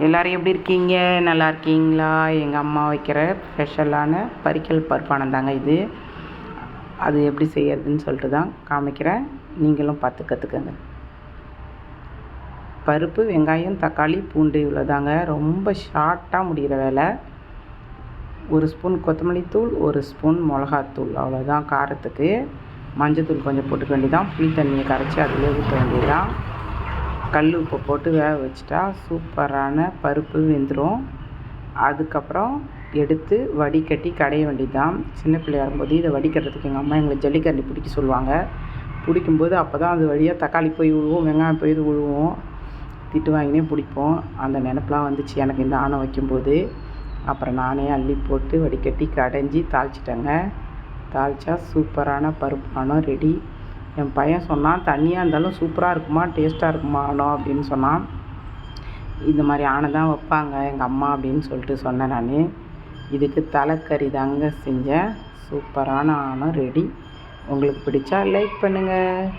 எல்லோரும் எப்படி இருக்கீங்க? நல்லா இருக்கீங்களா? எங்கள் அம்மா வைக்கிற ஸ்பெஷலான பரிக்கல் பருப்பானம் தாங்க இது. அது எப்படி செய்யறதுன்னு சொல்லிட்டு தான் காமிக்கிறேன். நீங்களும் பார்த்து கற்றுக்கங்க. பருப்பு, வெங்காயம், தக்காளி, பூண்டு இவ்வளோதாங்க. ரொம்ப ஷார்ட்டாக முடிகிற வேலை. 1 ஸ்பூன் கொத்தமல்லி தூள், 1 ஸ்பூன் மிளகாத்தூள், அவ்வளோதான். காரத்துக்கு மஞ்சத்தூள் கொஞ்சம் போட்டுக்க வேண்டியதான். புளி தண்ணியை கரைச்சி அதிலே ஊற்ற வேண்டியதான். கல் உப்பை போட்டு வேக வச்சிட்டா சூப்பரான பருப்பு வெந்துடும். அதுக்கப்புறம் எடுத்து வடிகட்டி கடைய வேண்டியதுதான். சின்ன பிள்ளையா இருக்கும்போது இதை வடிக்கிறதுக்கு எங்கள் அம்மா எங்களை ஜல்லிக்கரண்டி பிடிக்க சொல்லுவாங்க. பிடிக்கும்போது அப்போ தான் அது வழியாக தக்காளி போய் விழுவோம், வெங்காயம் போய் விழுவோம். திட்டு வாங்கினே பிடிப்போம். அந்த நினப்பெலாம் வந்துச்சு எனக்கு இந்த ஆணை வைக்கும்போது. அப்புறம் நானே அள்ளி போட்டு வடிகட்டி கடைஞ்சி தாளிச்சிட்டேங்க. தாளித்தா சூப்பரான பருப்பு ஆணம் ரெடி. என் பையன் சொன்னான், தண்ணியாக இருந்தாலும் சூப்பராக இருக்குமா, டேஸ்ட்டாக இருக்குமா ஆணம் அப்படின்னு சொன்னான். இந்த மாதிரி ஆணை தான் வைப்பாங்க எங்கள் அம்மா அப்படின்னு சொல்லிட்டு சொன்னேன் நான். இதுக்கு தலைக்கறி தாங்க செஞ்சேன். சூப்பரான ஆணம் ரெடி. உங்களுக்கு பிடிச்சா லைக் பண்ணுங்கள்.